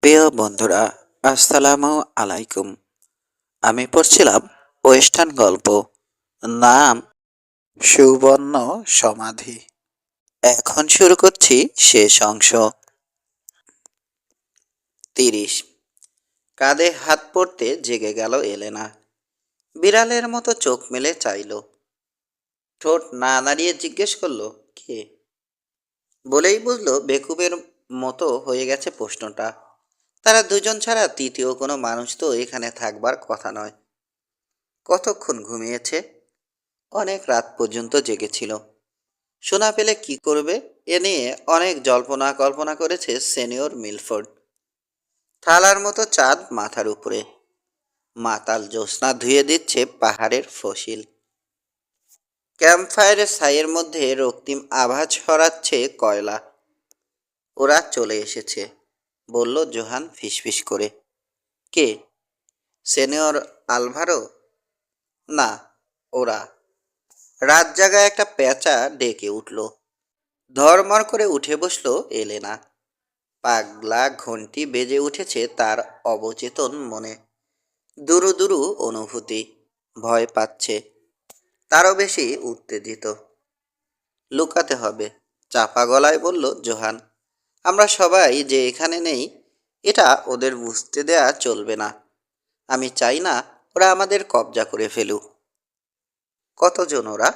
প্রিয় বন্ধুরা, আসসালামু আলাইকুম। আমি পড়ছিলাম ওয়েস্টার্ন গল্প, নাম সুবর্ণ সমাধি। এখন শুরু করছি শেষ অংশ। 30। কাঁধে হাত পড়তে জেগে গেল এলেনা। বিড়ালের মতো চোখ মেলে চাইল। ঠোঁট না নাড়িয়ে জিজ্ঞেস করলো, কে? বলেই বুঝলো বেকুবের মতো হয়ে গেছে প্রশ্নটা। তারা দুজন ছাড়া তৃতীয় কোনো মানুষ তো এখানে থাকবার কথা নয়। কতক্ষণ ঘুমিয়েছে? অনেক রাত পর্যন্ত জেগেছিল। শোনা পেলে কি করবে এ নিয়ে অনেক জল্পনা কল্পনা করেছে সিনিয়র মিলফোর্ড। থালার মতো চাঁদ মাথার উপরে, মাতাল জ্যোৎস্না ধুয়ে দিচ্ছে পাহাড়ের ফসিল। ক্যাম্পফায়ারের ছাইয়ের মধ্যে রক্তিম আভা ছড়াচ্ছে কয়লা। ওরা চলে এসেছে, বলল জোহান ফিসফিস করে। কে? Senior Alvaro? না, ওরা। রাত জাগা একটা পেঁচা ডেকে উঠল। ধর্মর করে উঠে বসল এলেনা। পাগলা ঘন্টি বেজে উঠেছে তার অবচেতন মনে। দুরু দুরু অনুভূতি। ভয় পাচ্ছে, তারও বেশি উত্তেজিত। লুকাতে হবে, চাপা গলায় বলল জোহান। আমরা সবাই যে এখানে নেই, এটা ওদের বুঝতে দেয়া চলবে না। আমি চাই না ওরা আমাদের কবজা করে ফেলুক। কতজন ওরা?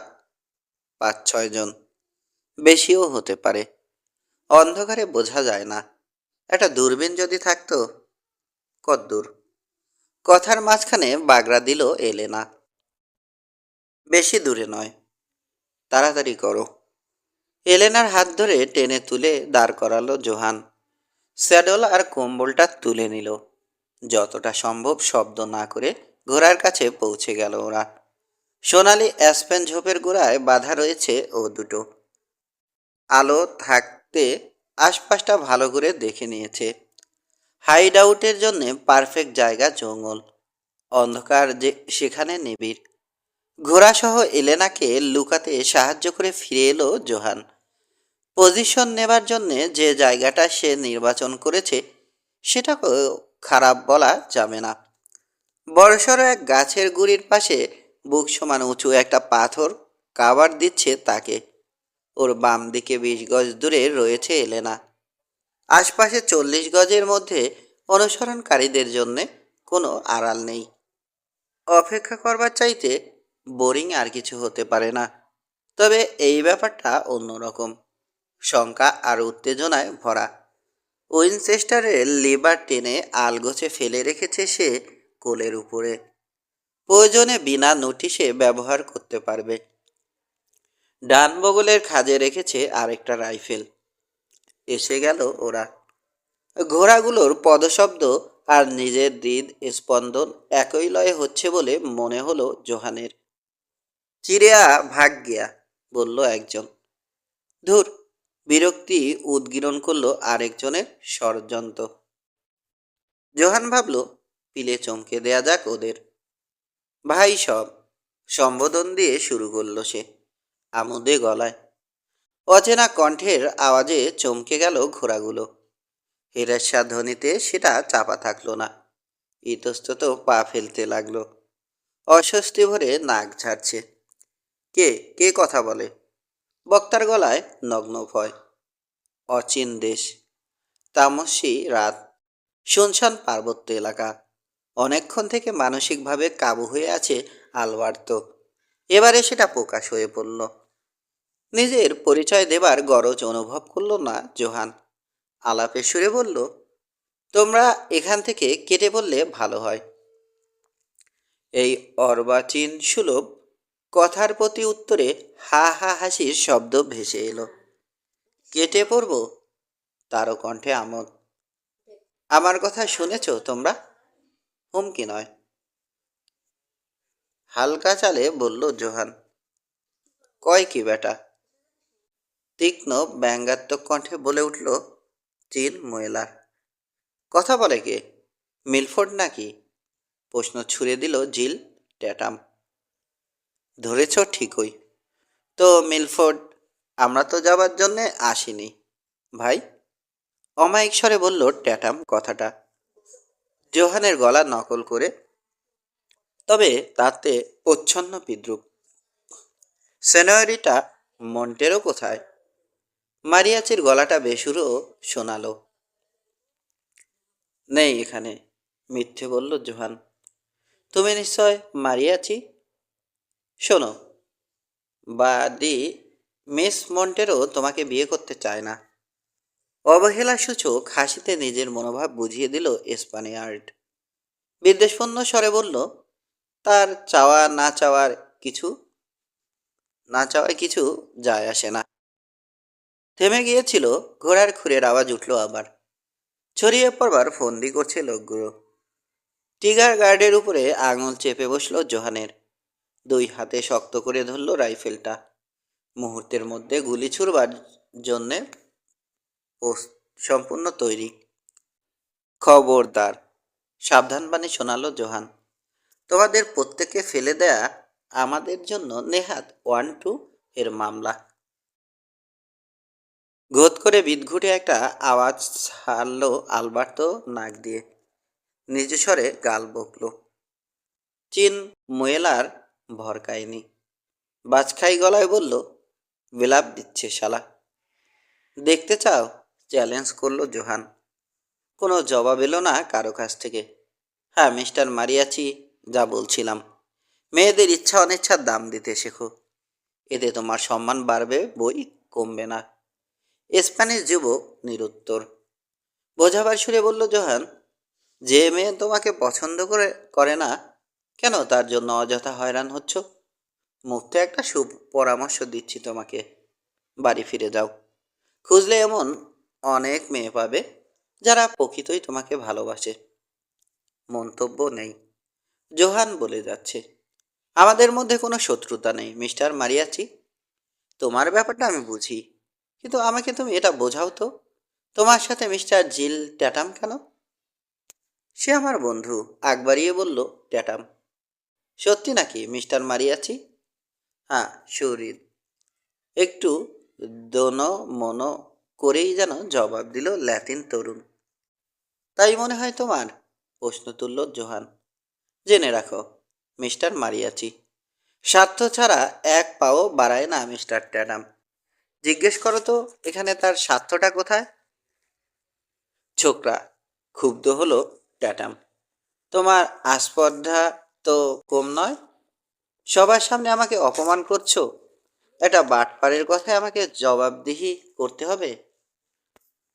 5-6 জন, বেশিও হতে পারে। অন্ধকারে বোঝা যায় না। একটা দূরবীন যদি থাকতো। কদ্দূর? কথার মাঝখানে বাগড়া দিল এলেনা। বেশি দূরে নয়, তাড়াতাড়ি করো। এলেনার হাত ধরে টেনে তুলে দাঁড় করালো জোহান। স্যাডল আর কম্বলটা তুলে নিল। যতটা সম্ভব শব্দ না করে ঘোড়ার কাছে পৌঁছে গেল ওরা। সোনালি অ্যাসপেন ঝোপের গোড়ায় বাঁধা রয়েছে ও দুটো। আলো থাকতে আশপাশটা ভালো করে দেখে নিয়েছে। হাইড আউটের জন্য পারফেক্ট জায়গা জঙ্গল। অন্ধকার যে সেখানে নিবিড়। ঘোড়াসহ এলেনাকে লুকাতে সাহায্য করে ফিরে এলো জোহান। পজিশন নেবার জন্য যে জায়গাটা সে নির্বাচন করেছে সেটা খারাপ বলা যাবে না। বড়সড় এক গাছের গুড়ির পাশে বুক সমান উঁচু একটা পাথর কাভার দিচ্ছে তাকে। ওর বাম দিকে 20 গজ দূরে রয়েছে এলেনা। আশপাশে 40 গজের মধ্যে অনুসরণকারীদের জন্যে কোনো আড়াল নেই। অপেক্ষা করবার চাইতে বোরিং আর কিছু হতে পারে না। তবে এই ব্যাপারটা অন্যরকম, শঙ্কা আর উত্তেজনায় ভরা। উইনচেস্টারের লিভার টেনে আলগোছে ফেলে রেখেছে সে কোলের উপরে। প্রয়োজনে বিনা নোটিশে ব্যবহার করতে পারবে। ডান বগলের খাজে রেখেছে আরেকটা রাইফেল। এসে গেল ওরা। ঘোড়াগুলোর পদশব্দ আর নিজের হৃদ স্পন্দন একই লয়ে হচ্ছে বলে মনে হলো জোহানের। চিড়িয়া ভাগ গিয়া, বলল একজন। ধুর, বিরক্তি উদ্গীরণ করলো আরেকজনের ষড়যন্ত্র। জোহান ভাবল, পিলে চমকে দেয়া যাক ওদের। ভাই সব, সম্বোধন দিয়ে শুরু করলো সে আমোদে গলায়। অচেনা কণ্ঠের আওয়াজে চমকে গেল ঘোড়াগুলো। হিরেশা ধ্বনিতে সেটা চাপা থাকলো না। ইতস্তত পা ফেলতে লাগলো। অস্বস্তি ভরে নাক ঝাড়ছে। কে কে কথা বলে? বক্তার গলায় নগ্ন ভয়। অচিন দেশ, তামসী রাত, শুনশান পার্বত্য এলাকা। অনেকক্ষণ থেকে মানসিকভাবে কাবু হয়ে আছে আলবার্তো। এবারে সেটা প্রকাশ হয়ে পড়ল। নিজের পরিচয় দেবার গরজ অনুভব করল না জোহান। আলাপের সুরে বলল, তোমরা এখান থেকে কেটে পড়লে ভালো হয়। এই অর্বাচীন সুলভ কথার প্রতি উত্তরে হা হা হাসির শব্দ ভেসে এলো। কেটে পড়ব? তারও কণ্ঠে আমোদ। আমার কথা শুনেছ তোমরা? হুমকি নয়, হালকা চালে বলল জোহান। কয় কি বেটা? তীক্ষ্ণ ব্যঙ্গাত্মক কণ্ঠে বলে উঠল চিল ময়লার। কথা বলে কে? মিলফোর্ড নাকি? প্রশ্ন ছুড়ে দিল জিল ট্যাটাম। ধরেছ ঠিকই তো মিলফোর্ড। আমরা তো যাবার জন্যে আসিনি ভাই। অমায়িক স্বরে বলল ট্যাটাম কথাটা, জোহানের গলা নকল করে, তবে তাতে প্রচ্ছন্ন বিদ্রুপ। সেনয়রিটা মন্টেরো কোথায়? মারিয়াচির গলাটা বেসুরো শোনালো। নেই এখানে, মিথ্যে বলল জোহান। তুমি নিশ্চয় মারিয়াচি। শোনো, বাদি মিস মন্টেরো তোমাকে বিয়ে করতে চায় না। অবহেলা সূচক হাসিতে নিজের মনোভাব বুঝিয়ে দিল স্পানিয়ার্ড। বিদ্বেষপূর্ণ স্বরে বলল, তার চাওয়া কিছু না চাওয়ায় কিছু যায় আসে না। থেমে গিয়েছিল, ঘোড়ার খুরের আওয়াজ উঠল আবার। ছড়িয়ে পড়বার ফন্দি করছে লোকগুলো। টিগার গার্ডের উপরে আঙুল চেপে বসল জোহানের। দুই হাতে শক্ত করে ধরল রাইফেলটা। মুহূর্তের মধ্যে গুলি ছুড়বার জন্যে সম্পূর্ণ তৈরি। খবরদার, সাবধান বাণী শোনালো জোহান। তোমাদের প্রত্যেককে ফেলে দেয়া আমাদের জন্য নেহাত 1-2 এর মামলা। ঘোত করে বিদঘুটে একটা আওয়াজ ছাড়ল আলবার্তো নাক দিয়ে। নিজ স্বরে গাল বকল। চিন মুয়েলার ভরকায়নি। বাজখাই গলায় বলল, বিলাপ দিচ্ছে শালা। দেখতে চাও? চ্যালেঞ্জ করলো জোহান। কোনো জবাব এলো না কারো কাছ থেকে। হ্যাঁ মিস্টার মারিয়াচি, যা বলছিলাম, মেয়েদের ইচ্ছা অনিচ্ছার দাম দিতে শেখো। এতে তোমার সম্মান বাড়বে, বই কমবে না। স্প্যানিশ যুবক নিরুত্তর। বোঝাবার সুরে বলল জোহান, যে মেয়ে তোমাকে পছন্দ করে না, কেন তার জন্য অযথা হয়রান হচ্ছ? মুক্ত একটা পরামর্শ দিচ্ছি তোমাকে, বাড়ি ফিরে যাও। খুঁজলে এমন অনেক মেয়ে পাবে যারা প্রকৃতই তোমাকে ভালোবাসে। মন্তব্য নেই। জোহান বলে যাচ্ছে, আমাদের মধ্যে কোনো শত্রুতা নেই মিস্টার মারিয়াচি। তোমার ব্যাপারটা আমি বুঝি, কিন্তু আমাকে তুমি এটা বোঝাও তো, তোমার সাথে মিস্টার জিল ট্যাটাম কেন? সে আমার বন্ধু, আগ বাড়িয়ে বলল ট্যাটাম। সত্যি নাকি মিস্টার মারিয়াচি? হ্যাঁ সুরিদ। একটু দোনো মনো করেই যেন জবাব দিল ল্যাটিন তরুণ। তাই মনে হয় তোমার? প্রশ্ন তুলল জোহান। জেনে রাখো মিস্টার মারিয়াচি, স্বার্থ ছাড়া এক পাও বাড়ায় না মিস্টার ট্যাটাম। জিজ্ঞেস করো তো এখানে তার স্বার্থটা কোথায়? ছোকরা, ক্ষুব্ধ হলো ট্যাটাম। তোমার আস্পর্ধা তো কম নয়। সবার সামনে আমাকে অপমান করছো। একটা বাটপারের কথায় আমাকে জবাবদিহি করতে হবে?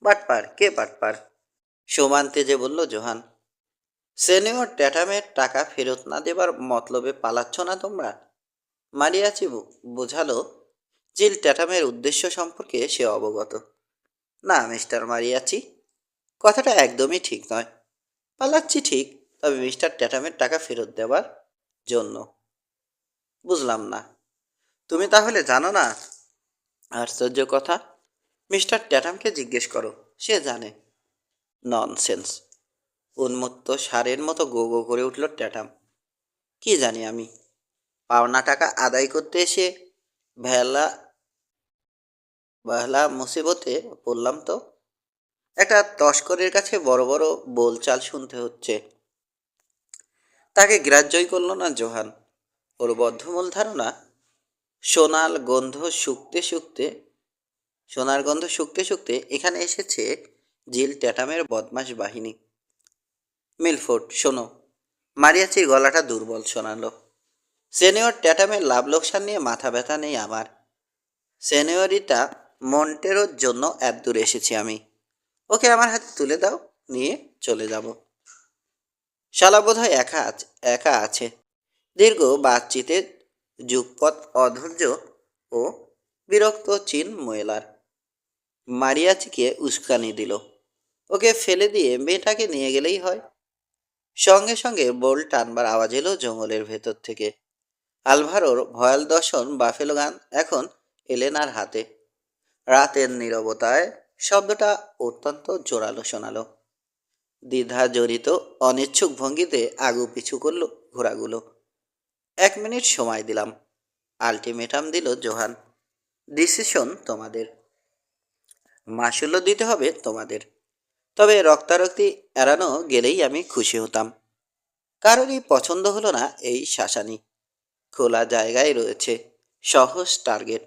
বাটপার? কে বাটপার? সমান তেজে বলল জোহান। সেনিয়র ট্যাটামের টাকা ফেরত না দেবার মতলবে পালাচ্ছ না তোমরা? মারিয়াচি বোঝালো, জিল ট্যাটামের উদ্দেশ্য সম্পর্কে সে অবগত। না মিস্টার মারিয়াচি, কথাটা একদমই ঠিক নয়। পালাচ্ছি ঠিক, তবে মিস্টার ট্যাটামের টাকা ফেরত দেবার জন্য। বুঝলাম না। তুমি তাহলে জানো না? আশ্চর্য কথা, মিস্টার ট্যাটামকে জিজ্ঞেস করো, সে জানে। ননসেন্স। উন্মত্ত ষাঁড়ের মতো গো গো করে উঠল ট্যাটাম। কি জানি আমি? পাওনা টাকা আদায় করতে এসে ভেলা ভেলা মুসিবতে পড়লাম তো। একটা তস্করের কাছে বড় বড় বোলচাল শুনতে হচ্ছে। তাকে গ্রাহ্যই করল না জোহান। ওর বদ্ধমূল ধারণা, সোনার গন্ধ শুকতে শুকতে সোনার গন্ধ শুকতে শুকতে এখানে এসেছে জিল ট্যাটামের বদমাশ বাহিনী। মিলফোর্ড শোনো। মারিয়াচির গলাটা দুর্বল শোনালো। সেনিয়র ট্যাটামের লাভ লোকসান নিয়ে মাথা ব্যথা নেই আমার। সেনিয়রিটা মন্টেরোর জন্য এত দূর এসেছি আমি। ওকে আমার হাতে তুলে দাও, নিয়ে চলে যাব। শালা বোধহয় একা আছে। দীর্ঘ বাতচিতের যুগপৎ অধৈর্য ও বিরক্ত চিন মোয়েলার। মারিয়াচিকে উস্কানি দিল। ওকে ফেলে দিয়ে মেয়েটাকে নিয়ে গেলেই হয়। সঙ্গে সঙ্গে বোল টানবার আওয়াজ এলো জঙ্গলের ভেতর থেকে। আলভারোর ভয়াল দর্শন বাফেলো গান এখন এলেনার হাতে। রাতের নীরবতায় শব্দটা অত্যন্ত জোরালো শোনালো। দ্বিধা জড়িত অনিচ্ছুক ভঙ্গিতে আগু পিছু করল ঘোড়াগুলো। 1 মিনিট সময় দিলাম, আলটিমেটাম দিল জোহান। ডিসিশন তোমাদের, মাসুলও দিতে হবে তোমাদের। তবে রক্তারক্তি এড়ানো গেলেই আমি খুশি হতাম। কারোরই পছন্দ হলো না এই শাসানি। খোলা জায়গায় রয়েছে, সহজ টার্গেট।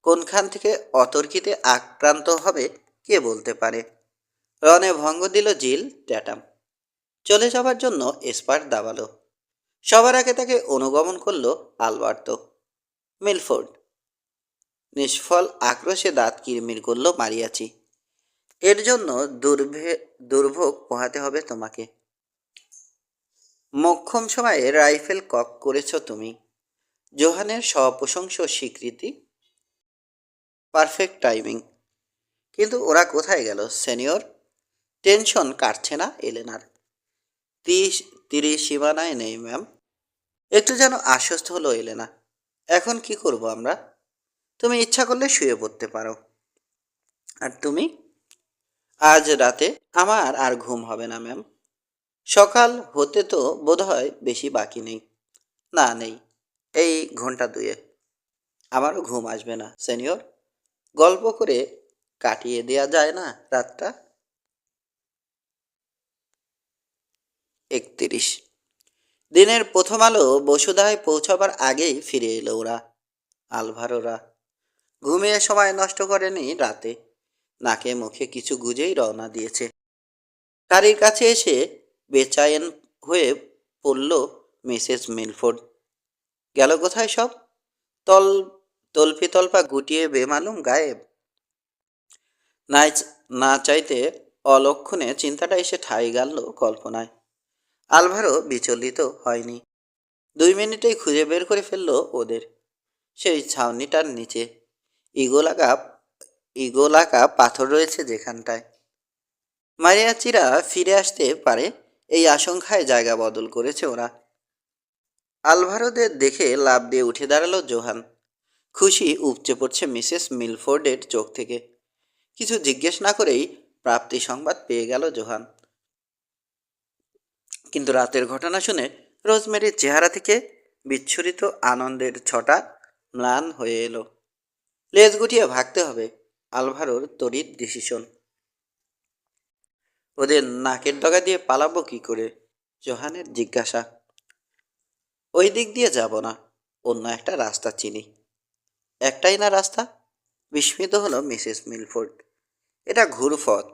কোনখান থেকে অতর্কিতে আক্রান্ত হবে কে বলতে পারে। রনে ভঙ্গ দিল জিল ট্যাটাম। চলে যাবার জন্য এসপার দাবালো। সবার আগে তাকে অনুগমন করল আলবার্তো। মিলফোর্ড নিষ্ফল আক্রোশে দাঁত কিরমির করল মারিয়াচি। এর জন্য দুর্ভোগ পোহাতে হবে তোমাকে। মোক্ষম সময়ে রাইফেল কক করেছ তুমি। জোহানের সপ্রশংস স্বীকৃতি। Perfect timing. কিন্তু ওরা কোথায় গেল সিনিয়র? টেনশন কাটছে না এলেনার। তীরে সীমানায় নেই ম্যাম। একটু যেন আশ্বস্ত হলো এলেনা। এখন কি করব আমরা? তুমি ইচ্ছা করলে শুয়ে পড়তে পারো। আর তুমি? আজ রাতে আমার আর ঘুম হবে না ম্যাম। সকাল হতে তো বোধহয় বেশি বাকি নেই। না নেই, এই ঘন্টা দুয়েক। আমারও ঘুম আসবে না সিনিয়র। গল্প করে কাটিয়ে দেয়া যায় না রাতটা। 31। দিনের প্রথম আলো বসুধায় পৌঁছাবার আগেই ফিরে এলো ওরা, আলভারোরা। ঘুমিয়ে সময় নষ্ট করেনি রাতে। নাকে মুখে কিছু গুজেই রওনা দিয়েছে। গাড়ির কাছে এসে বেচায়েন হয়ে পড়ল মিসেস মিলফোর্ড। গেল কোথায় সব? তল তল্পি তল্পা গুটিয়ে বেমালুম গায়েব। নাই, না চাইতে অলক্ষণে চিন্তাটা এসে ঠাঁই গাড়ল কল্পনায়। আলভারো বিচলিত হয়নি। 2 মিনিটেই খুঁজে বের করে ফেলল ওদের। সেই ছাউনিটার নিচে ইগোলাকা ইগোলাকা পাথর রয়েছে যেখানটায়। মারিয়াচিরা ফিরে আসতে পারে এই আশঙ্কায় জায়গা বদল করেছে ওরা। আলভারোদের দেখে লাফ দিয়ে উঠে দাঁড়ালো জোহান। খুশি উপচে পড়ছে মিসেস মিলফোর্ডের চোখ থেকে। কিছু জিজ্ঞেস না করেই প্রাপ্তি সংবাদ পেয়ে গেল জোহান। কিন্তু রাতের ঘটনা শুনে রোজমেরির চেহারা থেকে বিচ্ছুরিত আনন্দের ছটা ম্লান হয়ে এলো। লেজ গুটিয়ে ভাগতে হবে, আলভারোর তড়িৎ ডিসিশন। ওদের নাকের ডগা দিয়ে পালাবো কি করে? জোহানের জিজ্ঞাসা। ওই দিক দিয়ে যাব না, অন্য একটা রাস্তা চিনি। একটাই না রাস্তা? বিস্মিত হলো মিসেস মিলফোর্ড। এটা ঘুরপথ।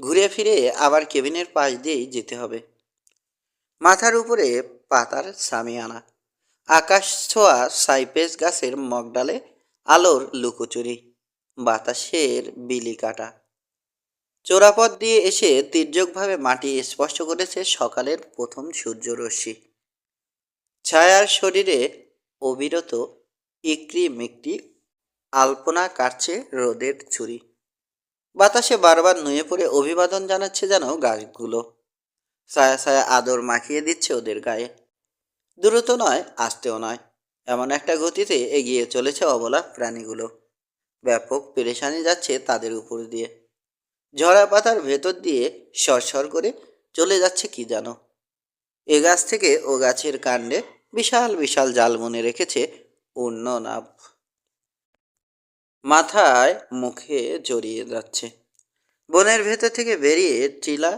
ঘুরে ফিরে আবার কেবিনের পাশ দিয়েই যেতে হবে। মাথার উপরে পাতার সামিয়ানা, আকাশ ছোঁয়া সাইপ্রেস গাছের মগডালে আলোর লুকোচুরি, বাতাসের বিলি কাটা। চোরাপথ দিয়ে এসে তির্যকভাবে মাটি স্পর্শ করেছে সকালের প্রথম সূর্যরশ্মি। ছায়ার শরীরে অবিরত ইকরি মিকরি আলপনা কাটছে রোদের ছুরি। বাতাসে বারবার নুয়ে পড়ে অভিবাদন জানাচ্ছে যেন গাছগুলো। ছায়া ছায়া আদর মাখিয়ে দিচ্ছে ওদের গায়ে। দ্রুত নয়, আস্তেও নয়, এমন একটা গতিতে এগিয়ে চলেছে অবলা প্রাণীগুলো। ব্যাপক পেরেশানি যাচ্ছে তাদের উপর দিয়ে। ঝরা পাতার ভেতর দিয়ে সরসর করে চলে যাচ্ছে কি জানো। এ গাছ থেকে ও গাছের কাণ্ডে বিশাল বিশাল জাল মনে রেখেছে উর্ণ নাভ। মাথায় মুখে জড়িয়ে যাচ্ছে। বনের ভেতর থেকে বেরিয়ে টিলা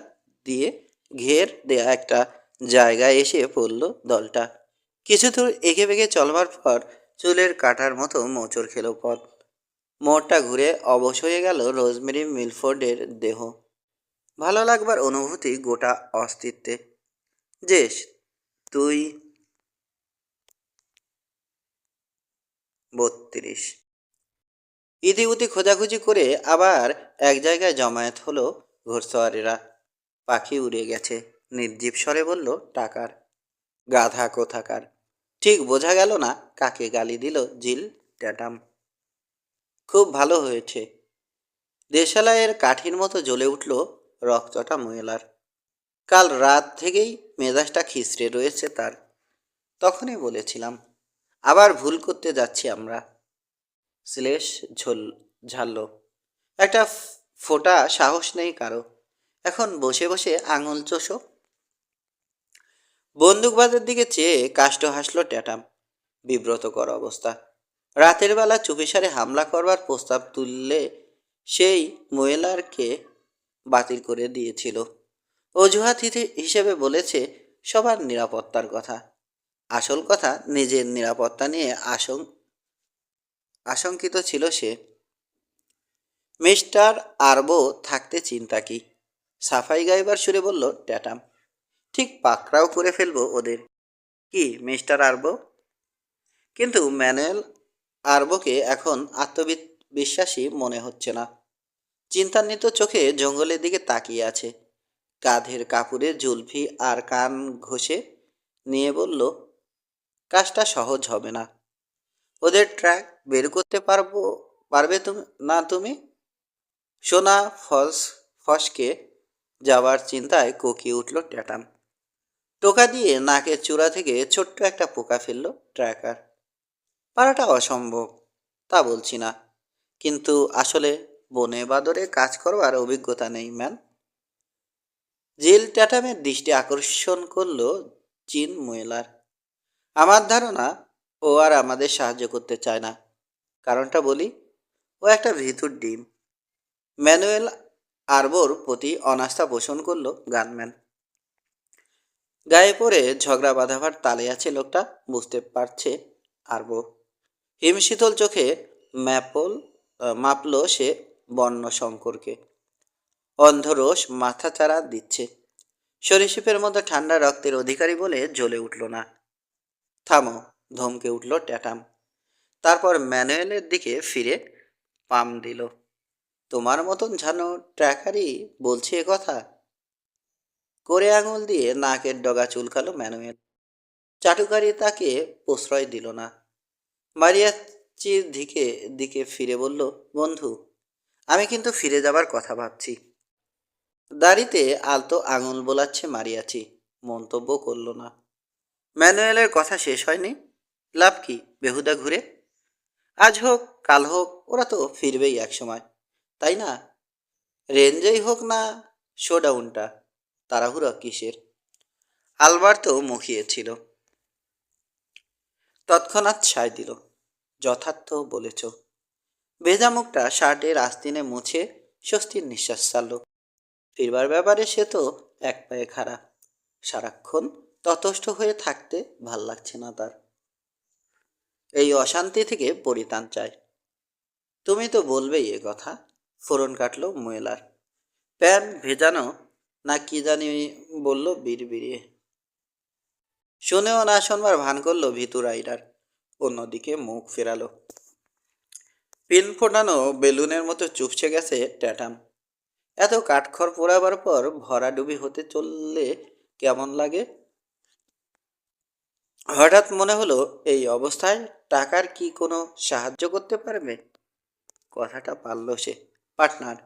দিয়ে ঘের দেয়া একটা জায়গায় এসে পড়ল দলটা। কিছু দূর এঁকে বেঁকে চলবার পর চুলের কাটার মতো মোচড় খেল পথ। মোড়টা ঘুরে অবশ হয়ে গেল রোজমেরি মিলফোর্ডের দেহ। ভালো লাগবার অনুভূতি গোটা অস্তিত্বে। জেস, তুই। 32। ইতিউতি খোঁজাখুঁজি করে আবার এক জায়গায় জমায়েত হলো ঘোড়সওয়ারেরা। পাখি উড়ে গেছে, নির্জীব স্বরে বলল টাকার। গাধা কোথাকার। ঠিক বোঝা গেল না কাকে গালি দিল জিল ট্যাটাম। খুব ভালো হয়েছে। দেশালাইয়ের কাঠির মতো জ্বলে উঠল রক্তটা ময়লার। কাল রাত থেকেই মেজাজটা খিচড়ে রয়েছে তার। তখনই বলেছিলাম, আবার ভুল করতে যাচ্ছি আমরা। শ্লেষ ঝাড়ল। একটা ফোঁটা সাহস নেই কারো। এখন বসে বসে আঙুল চোষো। বন্দুকবাজের দিকে চেয়ে কাষ্ঠ হাসল ট্যাটাম। বিব্রতকর অবস্থা। রাতের বেলা চুপিসারে হামলা করবার প্রস্তাব তুললে সেই মোয়েলারকে বাতিল করে দিয়েছিল। অজুহাত হিসেবে বলেছে সবার নিরাপত্তার কথা। আসল কথা নিজের নিরাপত্তা নিয়ে আশঙ্কিত ছিল সে। মিস্টার আরবো থাকতে চিন্তা কি? সাফাই গাইবার সুরে বলল ট্যাটাম। ঠিক পাকড়াও করে ফেলবো ওদের। কি মিস্টার আরবো? কিন্তু ম্যানুয়েল আরবোকে এখন আত্মবিশ্বাসী মনে হচ্ছে না। চিন্তান্বিত চোখে জঙ্গলের দিকে তাকিয়ে আছে। কাঁধের কাপড়ে জুলফি আর কান ঘষে নিয়ে বলল, কাজটা সহজ হবে না। ওদের ট্র্যাক বের করতে পারবে তুমি না তুমি? সোনা ফসকে যাওয়ার চিন্তায় কোকিয়ে উঠল ট্যাটাম। টোকা দিয়ে নাকের চূড়া থেকে ছোট্ট একটা পোকা ফেলল ট্র্যাকার। পারাটা অসম্ভব তা বলছি না, কিন্তু আসলে বনে বাদরে কাজ করবার অভিজ্ঞতা নেই ম্যান। জিল ট্যাটামের দৃষ্টি আকর্ষণ করল জিন মুয়েলার। আমার ধারণা ও আর আমাদের সাহায্য করতে চায় না। কারণটা বলি, ও একটা ভিতুর ডিম। ম্যানুয়েল আরবোর প্রতি অনাস্থা পোষণ করল গানম্যান। গায়ে পড়ে ঝগড়া বাঁধাবার তালে আছে লোকটা, বুঝতে পারছে আরবো। হিমশীতল চোখে মাপল সে বর্ণ শঙ্করকে। অন্ধরোষ মাথাচাড়া দিচ্ছে। সরীসৃপের মতো ঠান্ডা রক্তের অধিকারী বলে জ্বলে উঠল না। থামো, ধমকে উঠল ট্যাটাম। তারপর ম্যানুয়েলের দিকে ফিরে পাম দিল। তোমার মতন ঝানো ট্র্যাকারই বলছে এ কথা? করে আঙুল দিয়ে নাকের ডগা চুলকালো ম্যানুয়েল। চাটুকারি তাকে প্রশ্রয় দিল না। মারিয়াচির দিকে দিকে ফিরে বলল, বন্ধু, আমি কিন্তু ফিরে যাবার কথা ভাবছি। দাড়িতে আলতো আঙুল বোলাচ্ছে মারিয়াচি, মন্তব্য করল না। ম্যানুয়েলের কথা শেষ হয়নি। লাভ কি বেহুদা ঘুরে? আজ হোক কাল হোক ওরা তো ফিরবেই এক সময়, তাই না? রেঞ্জেই হোক না শোডাউনটা, তাড়াহুড়া কিসের? আলবার্তো মুখিয়েছিল, তৎক্ষণাৎ সায় দিল, যথার্থ বলেছ। ভেজা মুখটা শার্টের আস্তিনে মুছে স্বস্তির নিঃশ্বাস ছাড়ল। ফিরবার ব্যাপারে সে তো এক পায়ে খাড়া। সারাক্ষণ ততস্থ হয়ে থাকতে ভাল লাগছে না তার। এই অশান্তি থেকে পরিত্রাণ চায়। তুমি তো বলবেই এ কথা, ফোড়ন কাটল মুয়েলার। প্যান ভেজানো না কি জানি বলল বিড়বিড়িয়ে। শুনেও না শোনবার ভান করল ভিতু রাইডার। অন্যদিকে মুখ ফেরালো। পিন ফোটানো বেলুনের মতো চুপসে গেছে ট্যাটাম। এত কাঠখড় পোড়াবার পর ভরাডুবি হতে চললে কেমন লাগে? হঠাৎ মনে হলো, এই অবস্থায় টাকার কি কোনো সাহায্য করতে পারবে? কথাটা পারল সে। পার্টনার,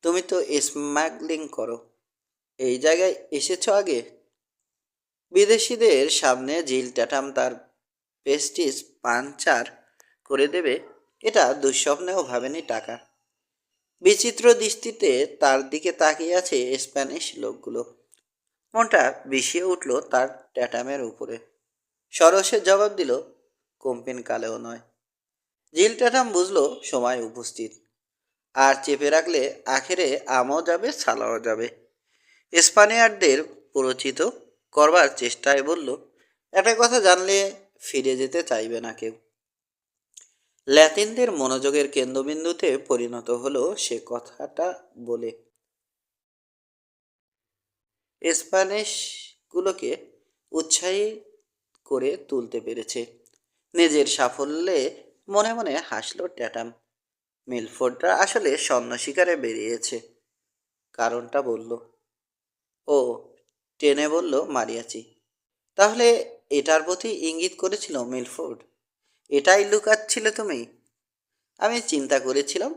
তুমি তো স্মাগলিং করো, এই জায়গায় এসেছ আগে। বিদেশিদের সামনে জিল ট্যাটাম তার পেস্টিস পাঞ্চার করে দেবে, এটা দুঃস্বপ্নেও ভাবেনি টাকা। বিচিত্র দৃষ্টিতে তার দিকে তাকিয়ে আছে স্প্যানিশ লোকগুলো। মনটা বিষিয়ে উঠল তার ট্যাটামের উপরে। সরসের জবাব দিল, কম্পিন কালেও নয়। জিল ট্যাটাম বুঝল সময় উপস্থিত। আর চেপে রাখলে আখেরে আমও যাবে ছালাও যাবে। স্পানিয়ার্ডদের পরিচিত করবার চেষ্টায় বলল, একটা কথা জানলে ফিরে যেতে চাইবে না কেউ। ল্যাটিনদের মনোযোগের কেন্দ্রবিন্দুতে পরিণত হলো সে কথাটা বলে। স্প্যানিশগুলোকে উৎসাহী করে তুলতে পেরেছে। নিজের সাফল্যে মনে মনে হাসল ট্যাটাম। মিলফোর্ডরা আসলে স্বর্ণ শিকারে বেরিয়েছে। কারণটা বলল। ও, টেনে বলল মারিয়াচি। তাহলে এটার প্রতি ইঙ্গিত করেছিল মিলফোর্ড? এটাই লুকাচ্ছিলে তুমি? আমি চিন্তা করেছিলাম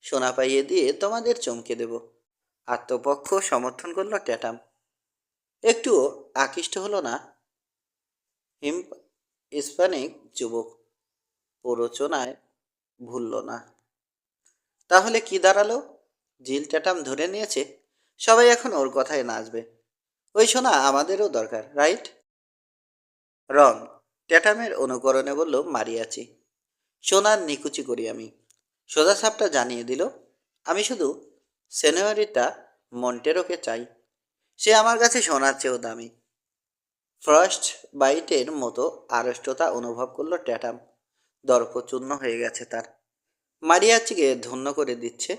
সোনা পাইয়ে দিয়ে তোমাদের চমকে দেব। আত্মপক্ষ সমর্থন করল ট্যাটাম। একটুও আকৃষ্ট হলো না হিস্পানিক যুবক। প্ররোচনায় ভুলল না। তাহলে কি দাঁড়ালো? জিল ট্যাটাম ধরে নিয়েছে সবাই এখন ওর কথায় নাচবে। ওই সোনা আমাদেরও দরকার, রাইট? রং, ট্যাটামের অনুকরণে বলল মারিয়াচি। সোনার নিকুচি করি আমি। সোজা সাপটা জানিয়ে দিল, আমি শুধু সেনিয়রিটা মন্টেরোকে চাই। সে আমার কাছে সোনার চেয়েও দামি। ফার্স্ট বাইটের মতো আড়ষ্টতা অনুভব করলো ট্যাটাম। দর্পচূর্ণ হয়ে গেছে তার। মারিয়াচিকে ধন্য করে দিচ্ছে,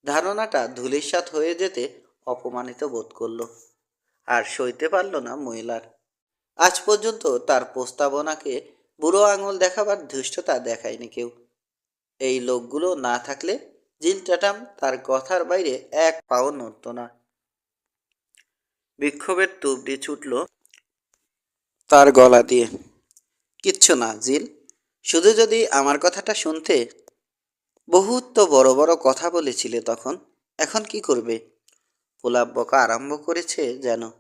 ধারণাটা ধূলিসাৎ হয়ে যেতে অপমানিত বোধ করল। আর সইতে পারল না মহিলার। আজ পর্যন্ত তার প্রস্তাবনাকে বুড়ো আঙুল দেখাবার ধৃষ্টতা দেখায়নি কেউ। এই লোকগুলো না থাকলে জিল ট্যাটাম তার কথার বাইরে এক পাও নড়ত না। বিক্ষোভের তুবড়ি ছুটল তার গলা দিয়ে। কিচ্ছু না জিল, শুধু যদি আমার কথাটা শুনতে। বহুত তো বড় বড় কথা বলেছিলে তখন, এখন কি করবে? পোলাপ বকা আরম্ভ করেছে যেন।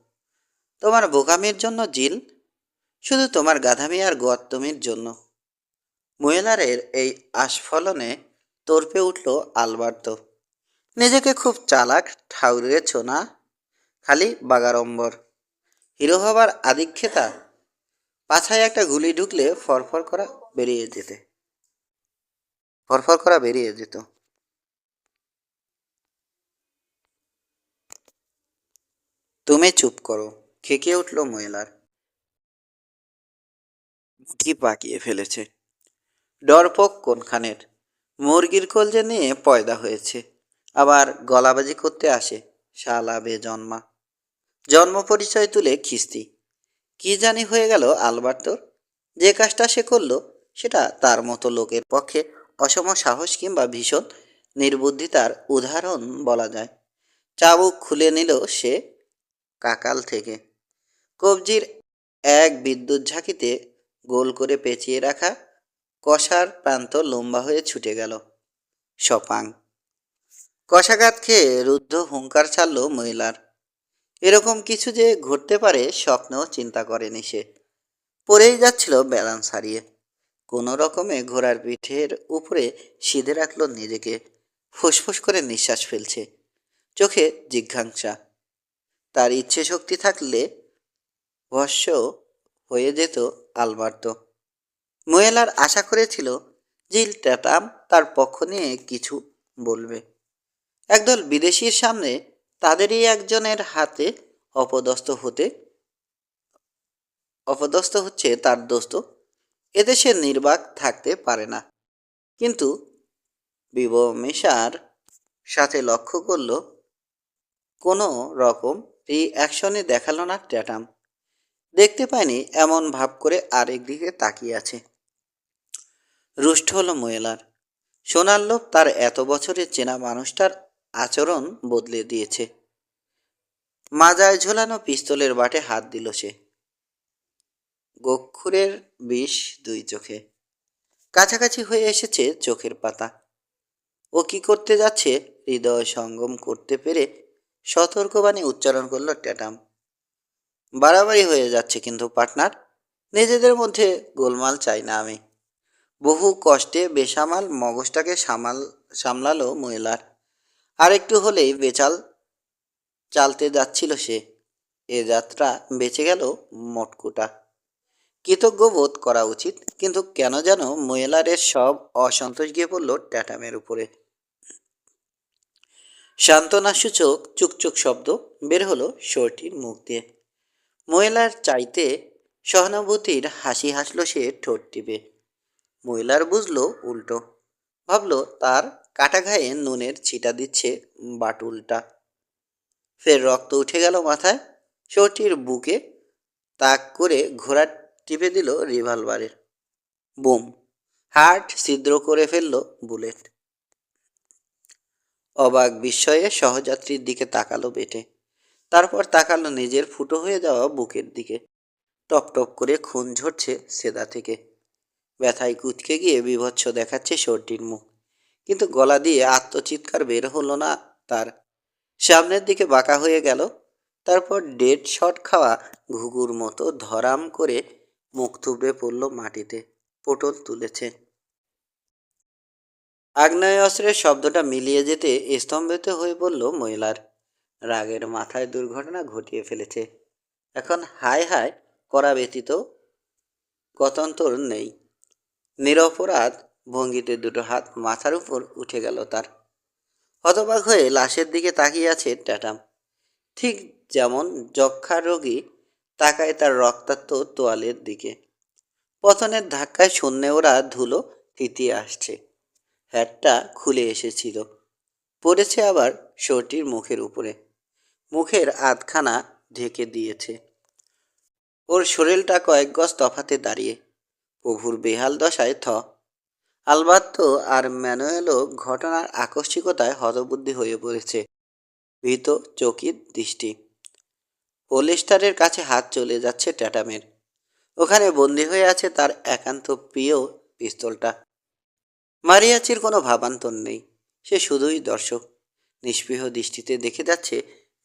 তোমার বোকামির জন্য জিল, শুধু তোমার গাধামি আর গোয়াত্তমির জন্য। মহিলারের এই আস্ফলনে তর্পে উঠল আলবার্তো। নিজেকে খুব চালাক ঠাউরেছ না? খালি বাগাড়ম্বর। হিরো হবার আদিক্ষেতা। পাছায় একটা গুলি ঢুকলে ফরফর করা বেরিয়ে যেত। তুমি চুপ করো, খেকিয়ে উঠল মহিলার। মুখি পাকিয়ে ফেলেছে। ডরপোক কোনখানের? মুরগির কলজে নিয়ে পয়দা হয়েছে, আবার গলাবাজি করতে আসে। শালা বে জন্মা। জন্ম পরিচয় তুলে খিস্তি। কি জানি হয়ে গেল আলবার্তোর। যে কাজটা সে করলো সেটা তার মতো লোকের পক্ষে অসম সাহস কিংবা ভীষণ নির্বুদ্ধিতার উদাহরণ বলা যায়। চাবুক খুলে নিল সে কাকাল থেকে। কবজির এক বিদ্যুৎ ঝাঁকিতে গোল করে পেঁচিয়ে রাখা কষার প্রান্ত লম্বা হয়ে ছুটে গেল। সপাং। কষাঘাত খেয়ে রুদ্ধ হুঙ্কার ছাড়ল মহিলার। এরকম কিছু যে ঘটতে পারে স্বপ্নেও চিন্তা করেনি সে। পড়েই যাচ্ছিল ব্যালান্স হারিয়ে। কোনো রকমে ঘোড়ার পিঠের উপরে সিধে রাখল নিজেকে। ফুসফুস করে নিঃশ্বাস ফেলছে, চোখে জিঘাংসা। তার ইচ্ছে শক্তি থাকলে ভস্য হয়ে যেত আলবার্তো। মোয়েলার আশা করেছিল জিল ট্যাটাম তার পক্ষ নিয়ে কিছু বলবে। একদল বিদেশির সামনে তাদেরই একজনের হাতে অপদস্থ হচ্ছে তার দোস্ত। এদেশে নির্বাক থাকতে পারে না। কিন্তু বিবমেশার সাথে লক্ষ্য করল কোনো রকম রিঅ্যাকশনে দেখালো না ট্যাটাম। দেখতে পায়নি এমন ভাব করে আরেক দিকে তাকিয়ে আছে। রুষ্ট হলো মোয়েলার। সোনার লোভ তার এত বছরের চেনা মানুষটার আচরণ বদলে দিয়েছে। মাজায় ঝোলানো পিস্তলের বাটে হাত দিল সে। গোক্ষুরের বিষ দুই চোখে। কাছাকাছি হয়ে এসেছে চোখের পাতা। ও কি করতে যাচ্ছে হৃদয় সঙ্গম করতে পেরে সতর্কবাণী উচ্চারণ করল ট্যাটাম। বাড়াবাড়ি হয়ে যাচ্ছে কিন্তু পার্টনার। নিজেদের মধ্যে গোলমাল চাই না আমি। বহু কষ্টে বেসামাল মগজটাকে সামলালো মহিলার। আর একটু হলেই বেচাল চালতে যাচ্ছিল সে। এ যাত্রা বেঁচে গেল মটকুটা। কৃতজ্ঞ বোধ করা উচিত, কিন্তু কেন যেন মহিলারের সব অসন্তোষ গিয়ে পড়ল ট্যাটামের উপরে। সান্ত্বনাসূচক চুকচুক শব্দ বের হলো শর্টির মুখ দিয়ে। মহিলার চাইতে সহানুভূতির হাসি হাসল সে ঠোঁট টিপে। মহিলার বুঝলো উল্টো। ভাবলো তার কাটা ঘায়ে নুনের ছিটা দিচ্ছে বাটুলটা। ফের রক্ত উঠে গেল মাথায়। শর্টির বুকে তাক করে ঘোড়া টিপে দিল রিভলভারের। বুম! হার্ট ছিদ্র করে ফেলল বুলেট। অবাক বিস্ময়ে সহযাত্রীর দিকে তাকালো বেটে। তারপর তাকালো নিজের ফুটো হয়ে যাওয়া বুকের দিকে। টপ টপ করে খুন ঝরছে সেদা থেকে। ব্যথায় কুঁচকে গিয়ে বীভৎস দেখাচ্ছে শর্টির মুখ। কিন্তু গলা দিয়ে আত্মচিৎকার বের হলো না তার। সামনের দিকে বাঁকা হয়ে গেল। তারপর ডেড শট খাওয়া ঘুঘুর মতো ধরাম করে মুখ থুবড়ে পড়ল মাটিতে। পটল তুলেছে। আগ্নেয়াস্ত্রের শব্দটা মিলিয়ে যেতে স্তম্ভিত হয়ে পড়ল মহিলার। রাগের মাথায় দুর্ঘটনা ঘটিয়ে ফেলেছে। এখন হায় হায় করা ব্যতীত গত্যন্তর নেই। নিরপরাধ ভঙ্গিতে দুটো হাত মাথার উপর উঠে গেল তার। হতবাক হয়ে লাশের দিকে তাকিয়ে আছে ট্যাটাম। ঠিক যেমন যক্ষ্মা রোগী তাকায় তার রক্তাক্ত তোয়ালের দিকে। পতনের ধাক্কায় শূন্যে ওরা ধুলো থিতিয়ে আসছে। হ্যাটটা খুলে এসেছিল, পড়েছে আবার শর্টির মুখের উপরে। মুখের আধখানা ঢেকে দিয়েছে। ওর শরীরটা কয়েক গজ তফাতে দাঁড়িয়ে। প্রভুর বেহাল দশায় আলবার্তো আর ম্যানুয়েলও ঘটনার আকস্মিকতায় হতবুদ্ধি হয়ে পড়েছে। ভীত চকিত দৃষ্টি। হোলিস্টারের কাছে হাত চলে যাচ্ছে ট্যাটামের। ওখানে বন্দি হয়ে আছে তার একান্ত প্রিয় পিস্তলটা। মারিয়াচির কোনো ভাবান্তর নেই। সে শুধুই দর্শক, নিষ্পৃহ দৃষ্টিতে দেখে যাচ্ছে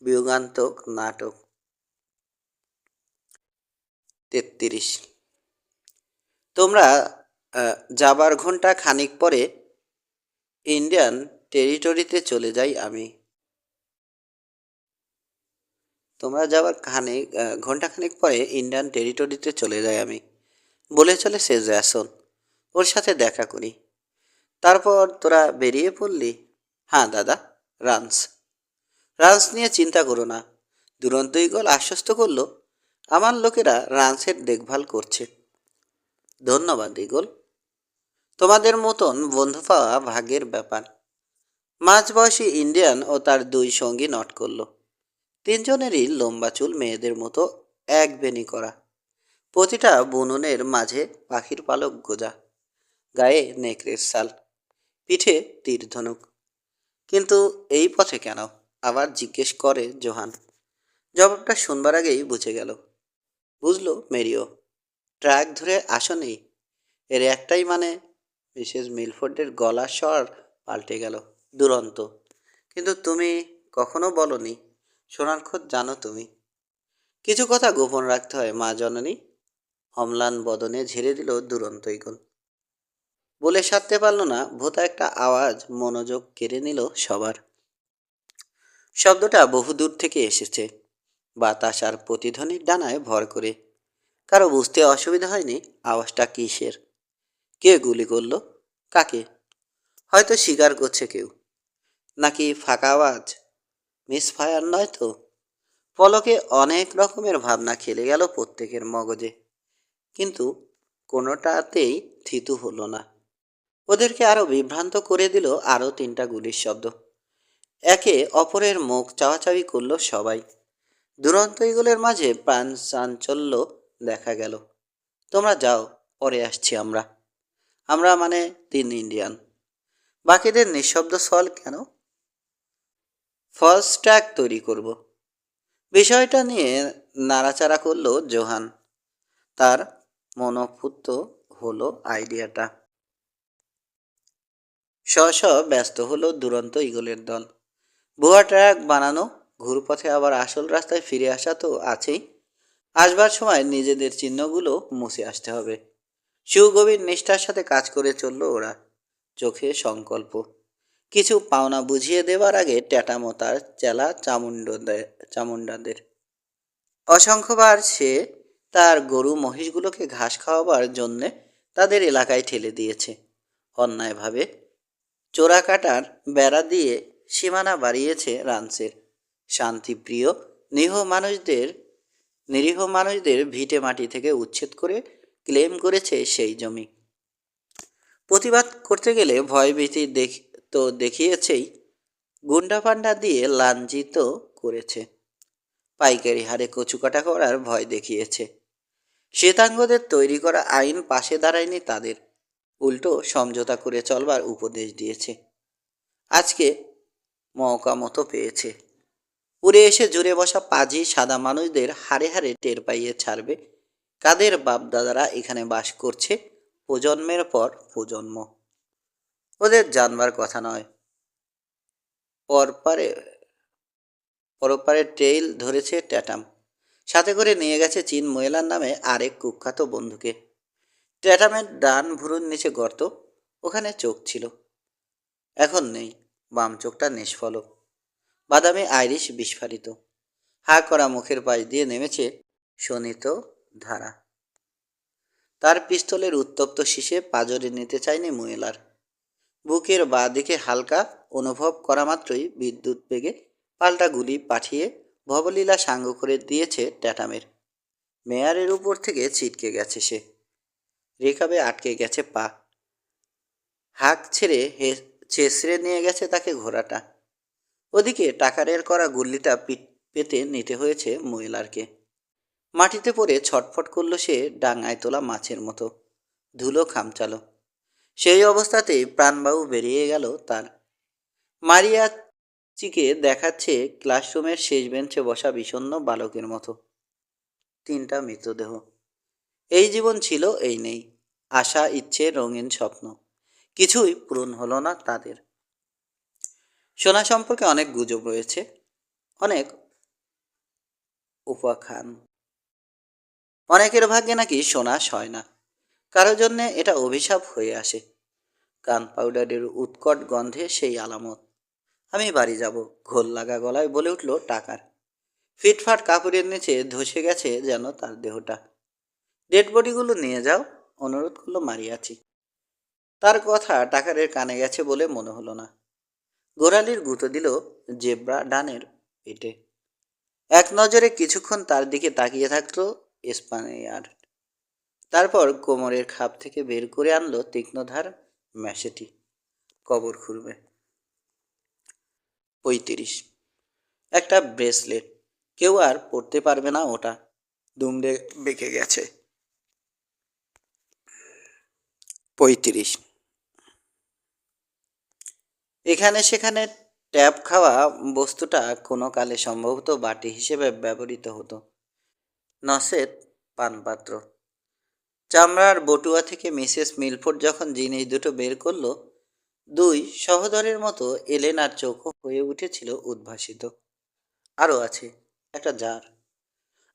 বিয়োগান্তক নাটক। ৩৩। তোমরা যাবার ঘন্টা খানিক পরে ইন্ডিয়ান টেরিটরিতে চলে যাই আমি। তোমরা যাবার ঘন্টা খানিক পরে ইন্ডিয়ান টেরিটরিতে চলে যাই আমি বলে চলে সে জ্যাসন। ওর সাথে দেখা করি। তারপর তোরা বেরিয়ে পড়লি। হ্যাঁ দাদা, রান্স। রান্স নিয়ে চিন্তা করো না। দুরন্ত ঈগল আশ্বস্ত করল, আমার লোকেরা রান্সের দেখভাল করছে। ধন্যবাদ ঈগল। তোমাদের মতন বন্ধু পাওয়া ভাগ্যের ব্যাপার। মাঝবয়সী ইন্ডিয়ান ও তার দুই সঙ্গী নট করল। তিনজনেরই লম্বা চুল মেয়েদের মতো এক বেনি করা। প্রতিটা বুননের মাঝে পাখির পালক গোজা। গায়ে নেকড়ের শাল, পিঠে তীর ধনুক। কিন্তু এই পথে কেন? আবার জিজ্ঞেস করে জোহান। জবাবটা শুনবার আগেই বুঝে গেল। বুঝলো মেরিও। ট্র্যাক ধরে আসনি, এর একটাই মানে। মিসেস মিলফোর্ডের গলার স্বর পাল্টে গেল। দুরন্ত। কিন্তু তুমি কখনো বলনি। সোনার খোঁজ জানো তুমি। কিছু কথা গোপন রাখতে হয় মা জননী। অম্লান বদনে ঝেড়ে দিল দুরন্ত ঈগল। বলে সারতে পারল না, ভোঁতা একটা আওয়াজ মনোযোগ কেড়ে নিল সবার। শব্দটা বহুদূর থেকে এসেছে, বাতাস আর প্রতিধ্বনির ডানায় ভর করে। কারো বুঝতে অসুবিধা হয়নি আওয়াজটা কিসের। কে গুলি করলো? কাকে? হয়তো স্বীকার করছে কেউ। নাকি ফাঁকা আওয়াজ? মিস ফায়ার নয় তো? পলকে অনেক রকমের ভাবনা খেলে গেল প্রত্যেকের মগজে, কিন্তু কোনোটাতেই থিতু হলো না। ওদেরকে আরো বিভ্রান্ত করে দিল আরো তিনটা গুলির শব্দ। একে অপরের মুখ চাওয়াচাওয়ি করলো সবাই। দুরন্ত ঈগলের মাঝে প্রাণ চাঞ্চল্য দেখা গেল। তোমরা যাও, পরে আসছি আমরা। আমরা মানে তিন ইন্ডিয়ান। বাকিদের নিঃশব্দ সল কেন? ফলস ট্র্যাক তৈরি করব। বিষয়টা নিয়ে নাড়াচাড়া করলো জোহান। তার মনোপুত হলো আইডিয়াটা। স্ব ব্যস্ত হলো দুরন্ত ঈগলের দল। ভুয়া ট্র্যাক বানানো, ঘুরপথে আবার আসল রাস্তায় ফিরে আসা তো আছেই। আসবার সময় নিজেদের চিহ্নগুলো মুছে আসতে হবে। সুগভীর নিষ্ঠার সাথে কাজ করে চলল ওরা। চোখে সংকল্প। কিছু পাওনা বুঝিয়ে দেবার আগে ট্যাটামতার চেলা চামুন্ডাদের অসংখ্যবার সে তার গরু মহিষগুলোকে ঘাস খাওয়াবার জন্যে তাদের এলাকায় ঠেলে দিয়েছে। অন্যায়ভাবে চোরাকাটার বেড়া দিয়ে সীমানা বাড়িয়েছে রান্সের। শান্তিপ্রিয় নিরীহ মানুষদের ভিটে মাটি থেকে উচ্ছেদ করে ক্লেম করেছে সেই জমি। প্রতিবাদ করতে গেলে ভয়ভীতি তো দেখিয়েছেই, গুন্ডাপান্ডা দিয়ে লাঞ্ছিত করেছে। পাইকারি হারে কচুকাটা করার ভয় দেখিয়েছে। শ্বেতাঙ্গদের তৈরি করা আইন পাশে দাঁড়ায়নি তাদের, উল্টো সমঝোতা করে চলবার উপদেশ দিয়েছে। আজকে মৌকা মতো পেয়েছে। উড়ে এসে জুড়ে বসা পাজি সাদা মানুষদের হাড়ে হাড়ে টের পাইয়ে ছাড়বে কাদের বাপদাদারা এখানে বাস করছে প্রজন্মের পর প্রজন্ম। ওদের জানবার কথা নয়। পরপারে ট্রেইল ধরেছে ট্যাটাম। সাথে করে নিয়ে গেছে চিন মোয়েলার নামে আরেক কুখ্যাত বন্ধুকে। ট্যাটামের ডান ভুরুর নিচে গর্ত, ওখানে চোখ ছিল, এখন নেই। বাম চোখটা নিষ্ফলক, বাদামি আইরিশ বিস্ফারিত। হা করা মুখের পাশ দিয়ে নেমেছে শোণিত ধারা। তার পিস্তলের উত্তপ্ত শীষে পাজরে নিতে চায়নি মুয়েলার। বুকের বাঁ দিকে হালকা অনুভব করা মাত্রই বিদ্যুৎ বেগে পাল্টা গুলি পাঠিয়ে ভবলীলা সাঙ্গ করে দিয়েছে ট্যাটামের। মেয়ারের উপর থেকে ছিটকে গেছে সে, রেখাবে আটকে গেছে পা, হাঁক ছেড়ে ছেঁচড়ে নিয়ে গেছে তাকে ঘোড়াটা। ওদিকে টাকারের করা গুল্লিটা পিঠ পেতে নিতে হয়েছে মহিলারকে। মাটিতে পড়ে ছটফট করল সে ডাঙায় তোলা মাছের মতো, ধুলো খামচালো। সেই অবস্থাতেই প্রাণবায়ু বেরিয়ে গেল তার। মারিয়াচিকে দেখাচ্ছে ক্লাসরুমের শেষ বেঞ্চে বসা বিষণ্ণ বালকের মতো। 3টা মৃতদেহ। এই জীবন ছিল, এই নেই। আশা, ইচ্ছে, রঙিন স্বপ্ন, কিছুই পূরণ হলো না তাদের। সোনা সম্পর্কে অনেক গুজব রয়েছে, অনেক উপাখ্যান। অনেকের ভাগ্যে নাকি সোনা হয় না, কারোর জন্যে এটা অভিশাপ হয়ে আসে। কান পাউডারের উৎকট গন্ধে সেই আলামত। আমি বাড়ি যাব, ঘোল লাগা গলায় বলে উঠল টাকার। ফিটফাট কাপড়ের নিচে ধসে গেছে যেন তার দেহটা। ডেড বডিগুলো নিয়ে যাও, অনুরোধ করলো মারিয়াচি। তার কথা টাকারের কানে গেছে বলে মনে হলো না। গোড়ালির গুঁতো দিল জেব্রা ডানের পেটে। এক নজরে কিছুক্ষণ তার দিকে তাকিয়ে থাকলো স্পানিয়ার। তারপর কোমরের খাপ থেকে বের করে আনলো তীক্ষ্ণধার ম্যাশেটি। কবর খুঁড়বে। 35। একটা ব্রেসলেট, কেউ আর পড়তে পারবে না ওটা, দুমড়ে বেঁকে গেছে। 35। এখানে সেখানে ট্যাপ খাওয়া বস্তুটা কোনো কালে সম্ভবত বাটি হিসেবে ব্যবহৃত হতো, নসেত পানপাত্র। চামড়ার বটুয়া থেকে মিসেস মিলফোর্ড যখন জিনিস দুটো বের করলো, দুই সহোদরের মতো এলেনার চোখও হয়ে উঠেছিল উদ্ভাসিত। আরও আছে একটা জার।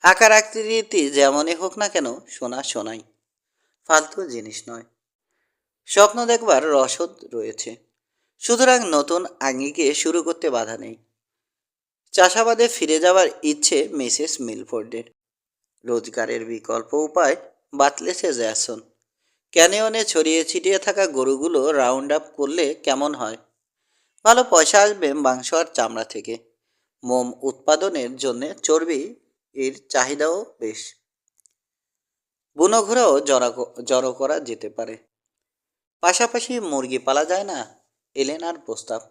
আকার আকৃতি যেমনই হোক না কেন, সোনা সোনাই, ফালতু জিনিস নয়। স্বপ্ন দেখবার রসদ রয়েছে, সুতরাং নতুন আঙ্গিকে শুরু করতে বাধা নেই। চাষাবাদে ফিরে যাওয়ার ইচ্ছে মিসেস মিলফোর্ডের। রোজগারের বিকল্প উপায় বাতলেছে জ্যাসন। ক্যানিয়নে ছড়িয়ে ছিটিয়ে থাকা গরুগুলো রাউন্ড আপ করলে কেমন হয়? ভালো পয়সা আসবে মাংস আর চামড়া থেকে। মোম উৎপাদনের জন্যে চর্বি এর চাহিদাও বেশ। বুনো ঘোড়াও জড়ো করা যেতে পারে। পাশাপাশি মুরগি পালা যায় না? এলেনার প্রস্তাব।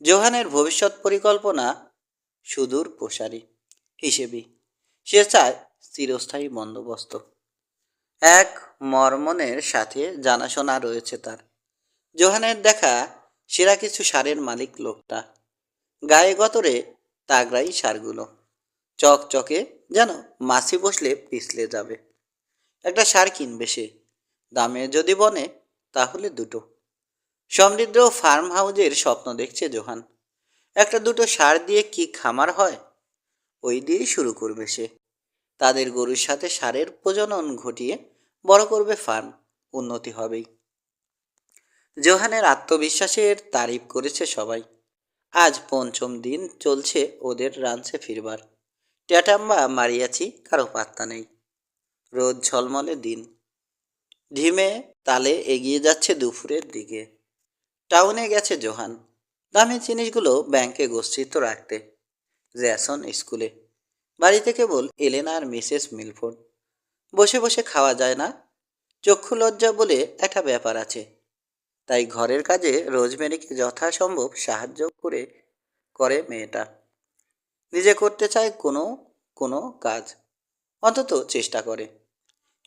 জোহানের ভবিষ্যৎ পরিকল্পনা সুদূর প্রসারী হিসেবে সে চায় চিরস্থায়ী বন্দোবস্ত। এক মর্মনের সাথে জানাশোনা রয়েছে তার। জোহানের দেখা সেরা কিছু সারের মালিক লোকটা। গায়ে গতরে তাগড়াই সারগুলো, চকচকে, যেন মাছি বসলে পিছলে যাবে। একটা সার কিনবে সে, দামে যদি বনে তাহলে দুটো। সমৃদ্ধ ফার্ম হাউজের স্বপ্ন দেখছে জোহান। একটা দুটো সার দিয়ে কি খামার হয়, ওই দিয়েই শুরু করবে সে। তাদের গরুর সাথে সারের প্রজনন ঘটিয়ে বড় করবে ফার্ম, উন্নতি হবেই। জোহানের আত্মবিশ্বাসের তারিফ করেছে সবাই। আজ 5ম দিন চলছে ওদের রাঞ্চে ফিরবার। ট্যাটাম্বা মারিয়াছি কারো পাত্তা নেই। রোদ ঝলমলে দিন, ধিমে তালে এগিয়ে যাচ্ছে দুপুরের দিকে। টাউনে গেছে জোহান, দামি জিনিসগুলো ব্যাংকে গচ্ছিত রাখতে। জ্যাসন স্কুলে, বাড়িতে কেবল এলেনা আর মিসেস মিলফোর্ড। বসে বসে খাওয়া যায় না, চক্ষু লজ্জা বলে একটা ব্যাপার আছে। তাই ঘরের কাজে রোজমেরিকে যথাসম্ভব সাহায্য করে মেয়েটা। নিজে করতে চায় কোনো কোনো কাজ, অন্তত চেষ্টা করে।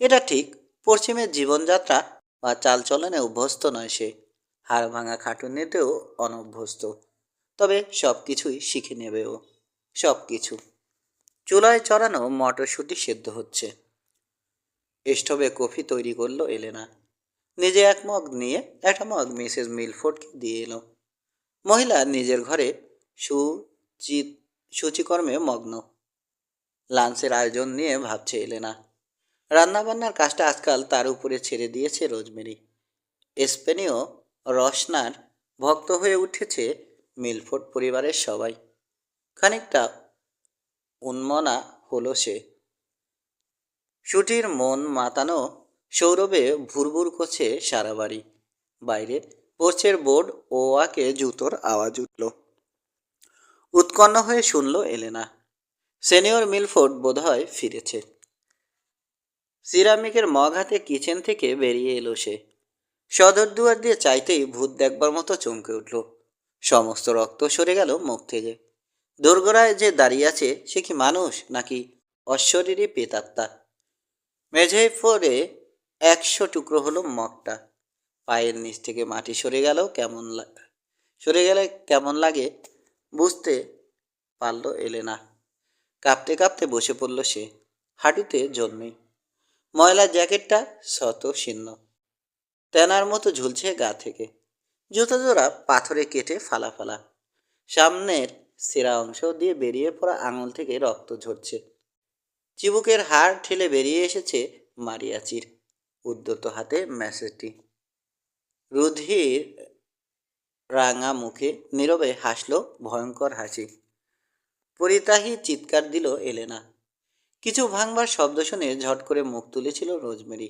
এটা ঠিক, পশ্চিমের জীবনযাত্রা বা চালচলনে অভ্যস্ত নয় সে, হাড় ভাঙা খাটুনিতেও অনভ্যস্ত। তবে সব কিছুই শিখে নেবে ও, সব কিছু। চুলায় চড়ানো মটরশুঁটি সেদ্ধ হচ্ছে। স্টোভে কফি তৈরি করলো এলেনা। নিজে এক মগ নিয়ে একটা মগ মিসেস মিলফোর্ডকে দিয়ে এলো। মহিলা নিজের ঘরে সূচিকর্মে মগ্ন। লাঞ্চের আয়োজন নিয়ে ভাবছে এলেনা। রান্নাবান্নার কাজটা আজকাল তার উপরে ছেড়ে দিয়েছে রোজমেরি। স্পেনীয় রসনার ভক্ত হয়ে উঠেছে মিলফোর্ড পরিবারের সবাই। খানিকটা উন্মনা হলো সে। শুটির মন মাতানো সৌরভে ভুরভুর করছে সারা বাড়ি। বাইরে পোর্চের বোর্ড ও ওয়াকে জুতোর আওয়াজ উঠল। উৎকণ্ঠ হয়ে শুনল এলেনা। সিনিয়র মিলফোর্ড বোধহয় ফিরেছে। সিরামিকের মগ হাতে কিচেন থেকে বেরিয়ে এলো সে। সদর দুয়ার দিয়ে চাইতেই ভূত দেখবার মতো চমকে উঠল। সমস্ত রক্ত সরে গেল মুখ থেকে। দোরগোড়ায় যে দাঁড়িয়ে আছে সে কি মানুষ নাকি অশরীরী পেতাত্মা? মেঝেয় পড়ে 100 টুকরো হলো মগটা। পায়ের নিচ থেকে মাটি সরে গেলে কেমন লাগে বুঝতে পারল এলেনা। কাঁপতে কাঁপতে বসে পড়ল সে। হাঁটুতে জল নেই। ময়লা জ্যাকেটটা শত শীর্ণ, তেনার মতো ঝুলছে গা থেকে। জুতো জোড়া পাথরে কেটে ফালা ফালা। সামনের সেরা অংশ দিয়ে বেরিয়ে পড়া আঙুল থেকে রক্ত ঝরছে। চিবুকের হাড় ঠেলে বেরিয়ে এসেছে মারিয়াচির। উদ্যত হাতে মেসেজটি। রুধির রাঙা মুখে নীরবে হাসল ভয়ঙ্কর হাসি। পরিতাহী চিৎকার দিল এলেনা। কিছু ভাঙবার শব্দ শুনে ঝট করে মুখ তুলেছিল রোজমেরি।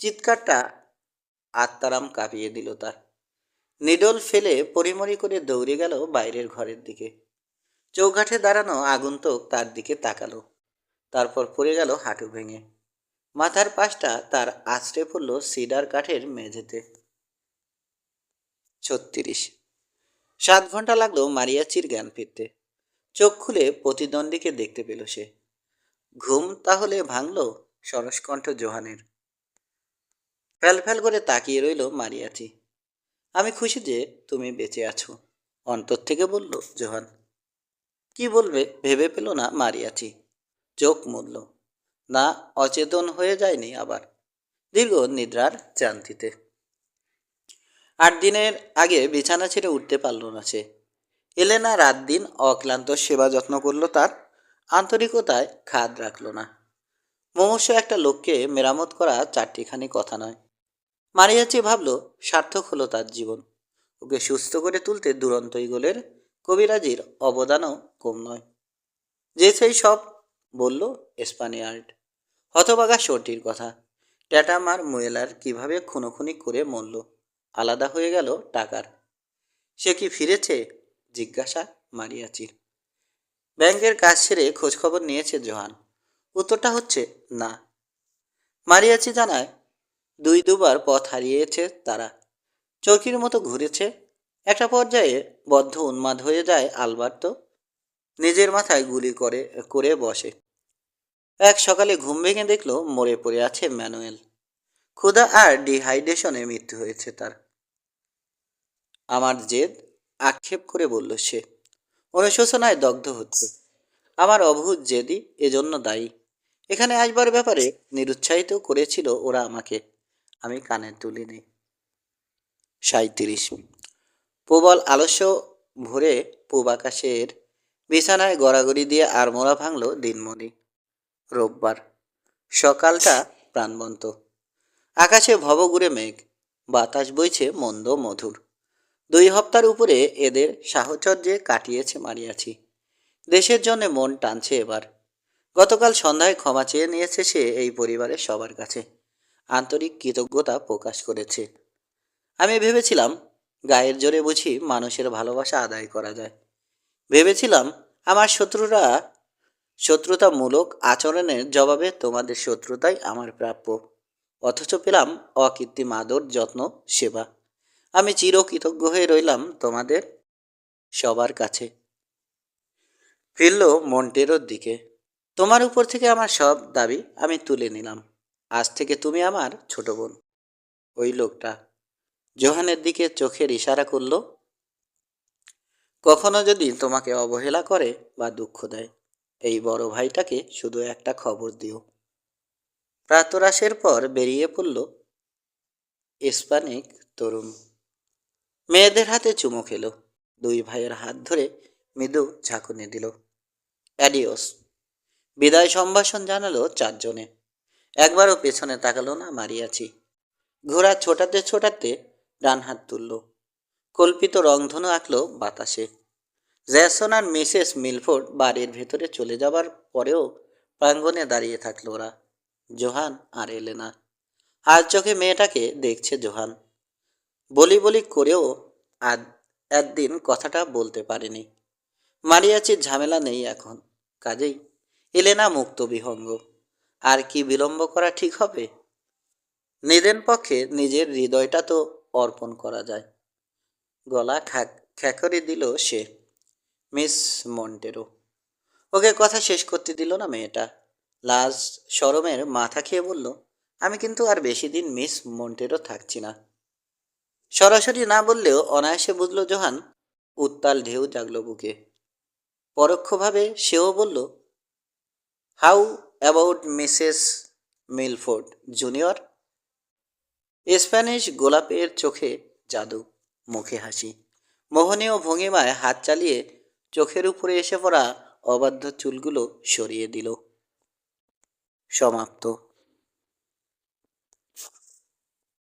চিৎকারটা আত্মারাম কাঁপিয়ে দিল তার। নিডল ফেলে পরিমরি করে দৌড়ে গেল বাইরের ঘরের দিকে। চৌকাঠে দাঁড়ানো আগন্তুক তার দিকে তাকালো। তারপর পড়ে গেল হাঁটু ভেঙে। মাথার পাশটা তার আছড়ে পড়ল সিডার কাঠের মেঝেতে। 36। 7 ঘন্টা লাগলো মারিয়াচির জ্ঞান ফিরতে। চোখ খুলে প্রতিদ্বন্দ্বীকে দেখতে পেল সে। ঘুম তাহলে ভাঙল সরসকণ্ঠ জোহানের। ফ্যাল ফ্যাল করে তাকিয়ে রইল মারিয়াচি। আমি খুশি যে তুমি বেঁচে আছো, অন্তর থেকে বলল জোহান। কি বলবে ভেবে পেল না মারিয়াচি। চোখ মুড়ল। না, অচেতন হয়ে যায়নি আবার। দীর্ঘ নিদ্রার চান্তিতে। 8 দিনের আগে বিছানা ছেড়ে উঠতে পারল না সে। এলেনা রাত দিন অক্লান্ত সেবা যত্ন করল তার। আন্তরিকতায় খাদ রাখল না। মুমূর্ষু একটা লোককে মেরামত করা 4টিখানি কথা নয়। মারিয়াচি ভাবল সার্থক হলো তার জীবন। ওকে সুস্থ করে তুলতে দুরন্ত ইগলের কবিরাজির অবদানও কম নয়। যে সেই সব বলল স্প্যানিয়ার্ড। হতবাগা শর্টির কথা। ট্যাটামার মুয়েলার কিভাবে খুনোখুনি করে মরল। আলাদা হয়ে গেল টাকার। সে কি ফিরেছে? জিজ্ঞাসা মারিয়াচির। ব্যাংকের কাজ সেরে খোঁজখবর নিয়েছে জোহান। উত্তরটা হচ্ছে না। মারিয়াচি জানায় 2-2বার পথ হারিয়েছে তারা। চৌকির মতো ঘুরেছে। একটা পর্যায়ে বদ্ধ উন্মাদ হয়ে যায় আলবার্তো। নিজের মাথায় গুলি করে করে বসে। এক সকালে ঘুম ভেঙে দেখল মরে পড়ে আছে ম্যানুয়েল। ক্ষুধা আর ডিহাইড্রেশনে মৃত্যু হয়েছে তার। আমার জেদ, আক্ষেপ করে বলল সে। অনুশোচনায় দগ্ধ হচ্ছে। আমার অভূত জেদি এজন্য দায়ী। এখানে আসবার ব্যাপারে নিরুৎসাহিত করেছিল ওরা আমাকে। আমি কানে তুলিনি। 37। প্রবল আলস্য ভোরে পূব আকাশের বিছানায় গড়াগড়ি দিয়ে আড়মোড়া ভাঙল দিনমণি। রোববার সকালটা প্রাণবন্ত। আকাশে ভবঘুরে মেঘ। বাতাস বইছে মন্দ মধুর। 2 হপ্তার উপরে এদের সাহচর্যে কাটিয়েছে মারিয়াছি। দেশের জন্য মন টানছে এবার। গতকাল সন্ধ্যায় ক্ষমা চেয়ে নিয়েছে সে এই পরিবারের সবার কাছে। আন্তরিক কৃতজ্ঞতা প্রকাশ করেছে। আমি ভেবেছিলাম গায়ের জোরে বুঝি মানুষের ভালোবাসা আদায় করা যায়। ভেবেছিলাম আমার শত্রুতামূলক আচরণের জবাবে তোমাদের শত্রুতাই আমার প্রাপ্য। অথচ পেলাম অকৃত্রিম আদর, যত্ন, সেবা। আমি চিরকৃতজ্ঞ হয়ে রইলাম তোমাদের সবার কাছে। ফিরল মন্টেরোর দিকে। তোমার উপর থেকে আমার সব দাবি আমি তুলে নিলাম। আজ থেকে তুমি আমার ছোট বোন। ওই লোকটা জোহানের দিকে চোখের ইশারা করল। কখনো যদি তোমাকে অবহেলা করে বা দুঃখ দেয়, এই বড় ভাইটাকে শুধু একটা খবর দিও। প্রাতরাশের পর বেরিয়ে পড়ল স্প্যানিক তরুণ। মেয়েদের হাতে চুমু খেলো। 2 ভাইয়ের হাত ধরে মৃদু ঝাঁকুনি দিল। অ্যাডিওস। বিদায় সম্ভাষণ জানালো 4 জনে। একবারও পেছনে তাকালো না মারিয়াচি। ঘোড়া ছোটাতে ছোটাতে ডান হাত তুলল। কল্পিত রংধনু আঁকলো বাতাসে। জ্যাসন আর মিসেস মিলফোর্ড বাড়ির ভেতরে চলে যাবার পরেও প্রাঙ্গণে দাঁড়িয়ে থাকলো ওরা। জোহান আর এলেনা। আর চোখে মেয়েটাকে দেখছে জোহান। বলি বলি করেও একদিন কথাটা বলতে পারেনি। মারিয়াচির ঝামেলা নেই এখন। কাজেই এলেনা মুক্ত বিহঙ্গ। আর কি বিলম্ব করা ঠিক হবে? নিদেন পক্ষে নিজের হৃদয়টা তো অর্পণ করা যায়। গলা খ্যাকরে দিল সে। Miss Montero. ওকে কথা শেষ করতে দিল না মেয়েটা। লাজ শরমের মাথা খেয়ে বলল, আমি কিন্তু আর বেশি দিন মিস মন্টেরো থাকছি না। সরাসরি না বললেও অনায়াসে বুঝল জোহান। উত্তাল ঢেউ জাগল বুকে। পরোক্ষভাবে সেও বলল, how about Mrs Milford junior? Spanish গোলাপের চোখে জাদু, মুখে হাসি, মোহনীয় ভঙ্গিমায় হাত চালিয়ে চোখের উপরে এসে পড়া অবাধ্য চুলগুলো সরিয়ে দিল। সমাপ্ত।